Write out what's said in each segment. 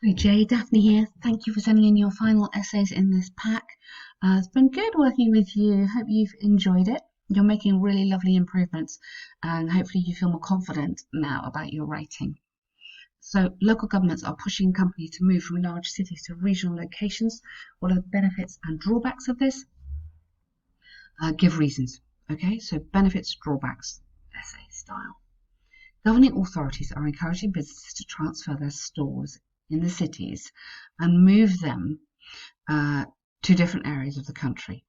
Hi Jay, Daphne here. Thank you for sending in your final essays in this pack. It's been good working with you. Hope you've enjoyed it. You're making really lovely improvements and hopefully you feel more confident now about your writing. So local governments are pushing companies to move from large cities to regional locations. What are the benefits and drawbacks of this? Give reasons. Okay, so benefits, drawbacks, essay style. Governing authorities are encouraging businesses to transfer their stores in the cities and move them to different areas of the country.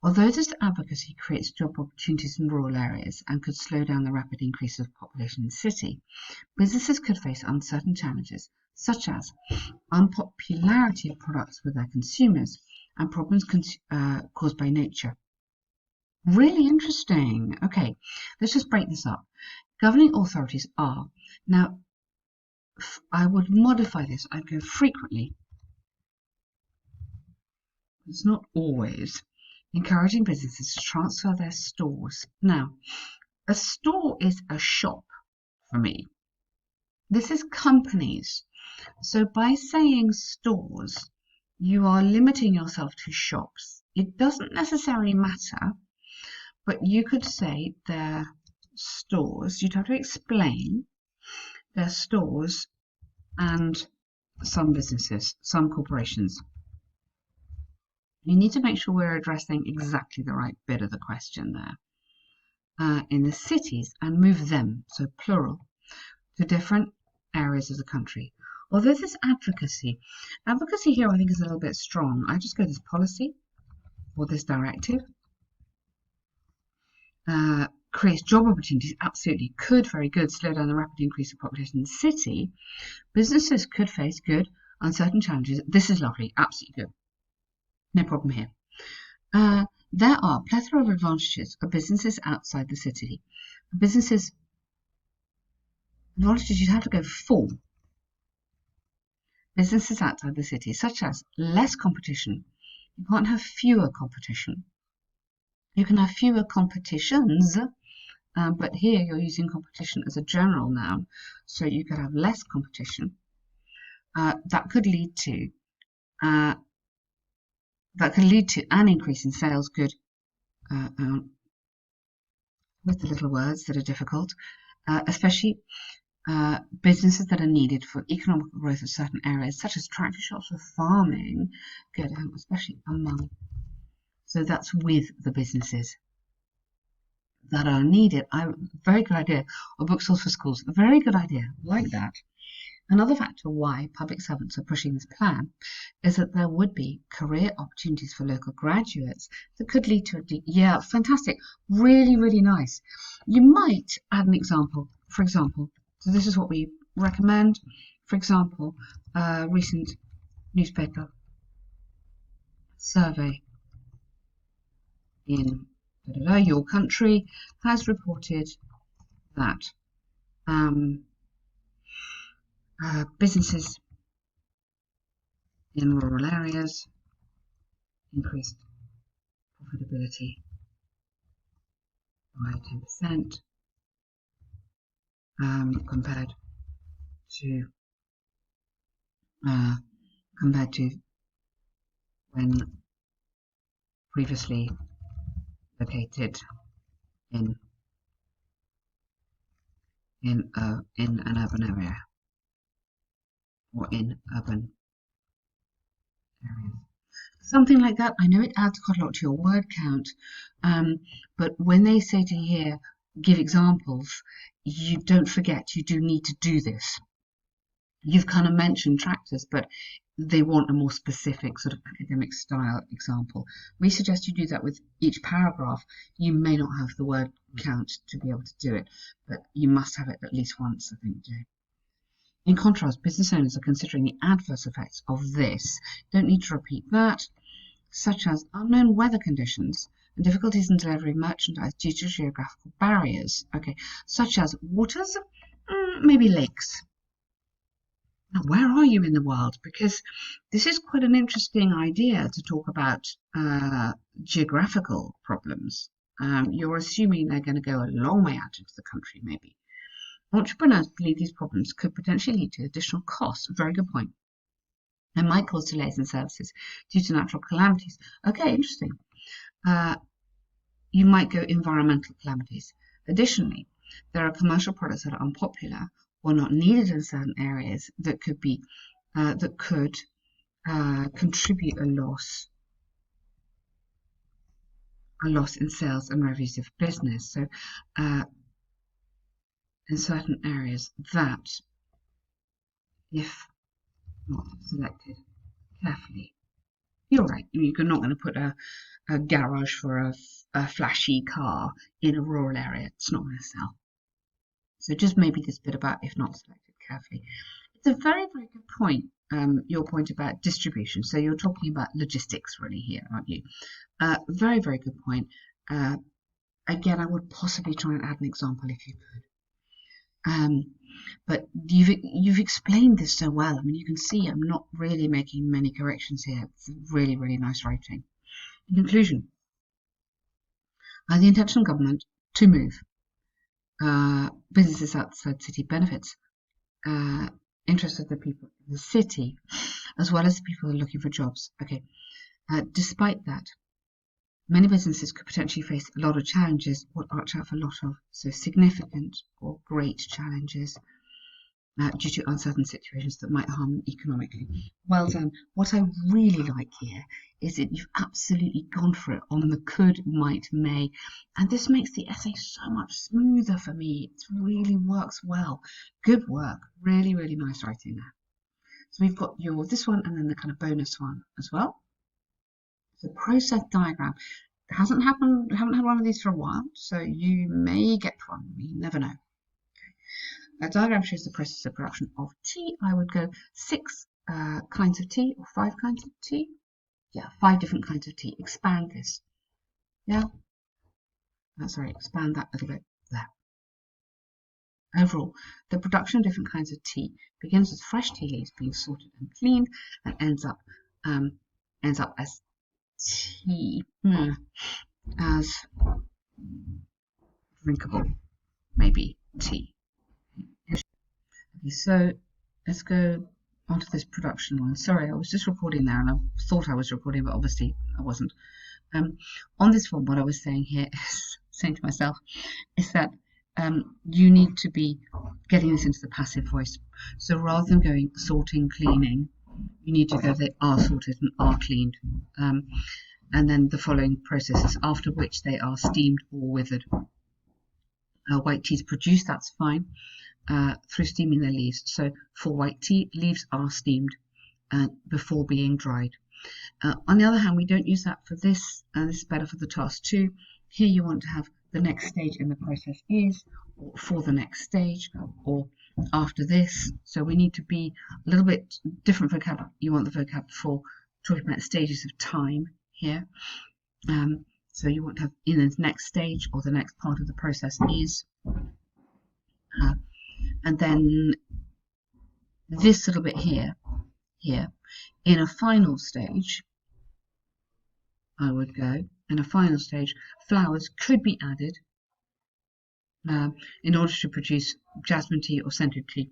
Although this advocacy creates job opportunities in rural areas and could slow down the rapid increase of population in the city, businesses could face uncertain challenges such as unpopularity of products with their consumers and problems caused by nature. Really interesting. Okay, let's just break this up. Governing authorities are, now I would modify this, I'd go frequently, it's not always, encouraging businesses to transfer their stores. Now, a store is a shop for me. This is companies. So by saying stores, you are limiting yourself to shops. It doesn't necessarily matter, but you could say their stores. You'd have to explain their stores and some businesses, some corporations. You need to make sure we're addressing exactly the right bit of the question there. In the cities and move them, so plural, to different areas of the country. Although this advocacy here I think is a little bit strong. I just go this policy or this directive. Creates job opportunities, absolutely, could, very good, slow down the rapid increase of population in the city. Businesses could face good, uncertain challenges. This is lovely, absolutely good. No problem here. There are a plethora of advantages for businesses outside the city. Businesses, advantages you'd have to go for. Businesses outside the city, such as less competition. You can't have fewer competition. You can have fewer competitions, but here you're using competition as a general noun, so you could have less competition. That could lead to an increase in sales good, with the little words that are difficult, especially businesses that are needed for economic growth of certain areas, such as tractor shops or farming, good, especially among. So that's with the businesses that are needed. Very good idea. Or bookstores for schools. A very good idea. Like that. Another factor why public servants are pushing this plan is that there would be career opportunities for local graduates that could lead to yeah, fantastic. Really, really nice. You might add an example. For example, so this is what we recommend. For example, recent newspaper survey in your country has reported that businesses in rural areas increased profitability by 10% compared to when previously located in an urban area or in urban areas. Something like that. I know it adds quite a lot to your word count, but when they say to here, give examples, you don't forget you do need to do this. You've kind of mentioned tractors, but they want a more specific sort of academic style example. We suggest you do that with each paragraph. You may not have the word count to be able to do it, but you must have it at least once, I think, Jay. In contrast, business owners are considering the adverse effects of this. Don't need to repeat that, such as unknown weather conditions and difficulties in delivering merchandise due to geographical barriers. Okay, such as waters, maybe lakes. Now, where are you in the world? Because this is quite an interesting idea to talk about geographical problems. You're assuming they're going to go a long way out into the country, maybe. Entrepreneurs believe these problems could potentially lead to additional costs. Very good point. and might cause delays in services due to natural calamities. Okay, interesting. You might go environmental calamities. Additionally, there are commercial products that are unpopular or not needed in certain areas that could contribute a loss in sales and revenues of business. So, in certain areas that, if not selected carefully, you're right. You're not going to put a garage for a flashy car in a rural area. It's not going to sell. So just maybe this bit about if not selected carefully. It's a very, very good point. Your point about distribution. So you're talking about logistics really here, aren't you? Very, very good point. Again, I would possibly try and add an example if you could. But you've explained this so well. I mean, you can see I'm not really making many corrections here. It's really, really nice writing. In conclusion, the intention of government to move businesses outside city benefits interests of the people in the city, as well as the people who are looking for jobs. Okay. Despite that, many businesses could potentially face a lot of challenges. Watch out for a lot of significant or great challenges due to uncertain situations that might harm them economically. Well done. What I really like here is that you've absolutely gone for it on the could, might, may, and this makes the essay so much smoother for me. It really works well. Good work. Really, really nice writing there. So we've got this one and then the kind of bonus one as well. The process diagram. Haven't had one of these for a while, so you may get one. You never know. A diagram shows the process of production of tea. I would go 6 kinds of tea or 5 kinds of tea. Yeah, 5 different kinds of tea. Expand this. Yeah. Sorry, expand that a little bit there. Overall, the production of different kinds of tea begins with fresh tea leaves being sorted and cleaned, and ends up as tea, as drinkable, maybe tea. Okay, so let's go onto this production one. Sorry, I was just recording there, and I thought I was recording, but obviously I wasn't. On this one, what I was saying here is saying to myself is that you need to be getting this into the passive voice. So rather than going sorting, cleaning, you need to go they are sorted and are cleaned. And then the following processes, after which they are steamed or withered. White tea is produced, that's fine, through steaming their leaves. So for white tea, leaves are steamed before being dried. On the other hand, we don't use that for this, and this is better for the task 2. Here you want to have the next stage in the process is, or for the next stage, or after this. So we need to be a little bit different vocab. You want the vocab for talking about stages of time here. So you want to have in the next stage or the next part of the process is. And then this little bit here, in a final stage, I would go, in a final stage, flowers could be added in order to produce jasmine tea or scented tea.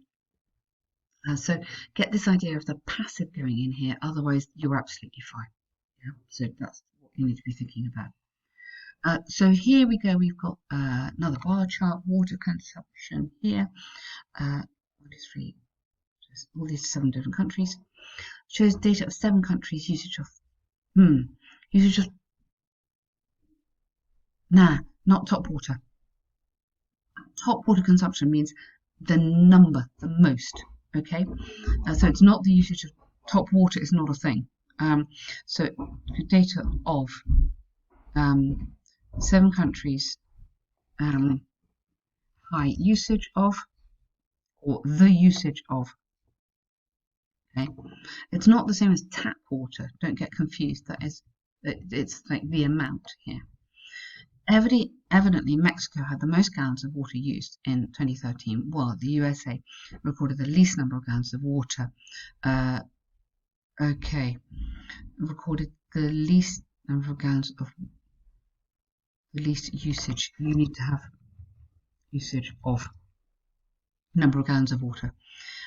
So get this idea of the passive going in here, otherwise you're absolutely fine. Yeah? So that's what you need to be thinking about. So here we go, we've got another bar chart, water consumption here. 1, 2, 3, all these 7 different countries. Shows data of 7 countries, usage of not top water. Top water consumption means the number, the most, okay? So it's not the usage of top water is not a thing. So data of 7 countries, high usage of, or the usage of. Okay, it's not the same as tap water. Don't get confused. It's like the amount here. Evidently, Mexico had the most gallons of water used in 2013, while the USA recorded the least number of gallons of water. Recorded the least number of gallons of the least usage. You need to have usage of number of gallons of water.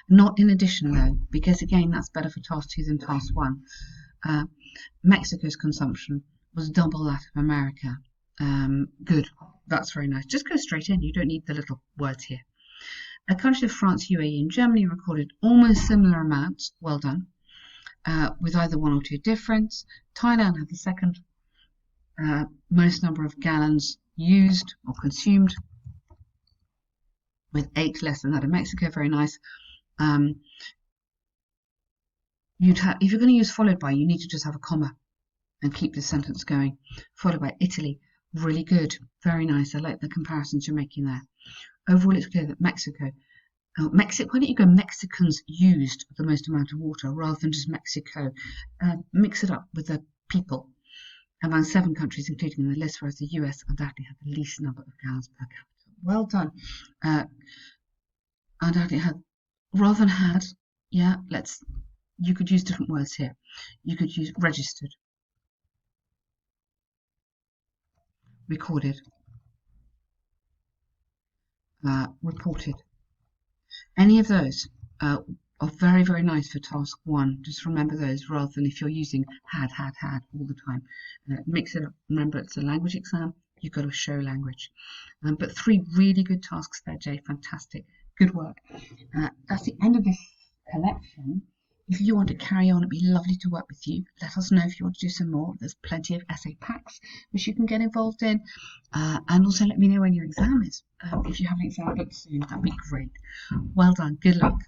Not in addition though, because again, that's better for task 2 than task 1. Mexico's consumption was double that of America. Good, that's very nice. Just go straight in, you don't need the little words here. A country of France, UAE, and Germany recorded almost similar amounts. Well done. With either 1 or 2 difference. Thailand had the second most number of gallons used or consumed, with 8 less than that of Mexico. Very nice. If you're going to use followed by, you need to just have a comma and keep the sentence going. Followed by Italy, really good, very nice. I like the comparisons you're making there. Overall, it's clear that Mexico, why don't you go Mexicans used the most amount of water rather than just Mexico? Mix it up with the people. Among 7 countries, including in the list, whereas the US undoubtedly had the least number of gallons per capita. Well done. Undoubtedly had, rather than had, yeah, you could use different words here. You could use registered, recorded, reported. Any of those are very, very nice for task 1. Just remember those rather than if you're using had all the time. Mix it up. Remember, it's a language exam. You've got to show language. But 3 really good tasks there, Jay. Fantastic. Good work. That's the end of this collection. If you want to carry on, it'd be lovely to work with you. Let us know if you want to do some more. There's plenty of essay packs which you can get involved in. And also let me know when your exam is. If you have an exam booked soon, that'd be great. Well done. Good luck.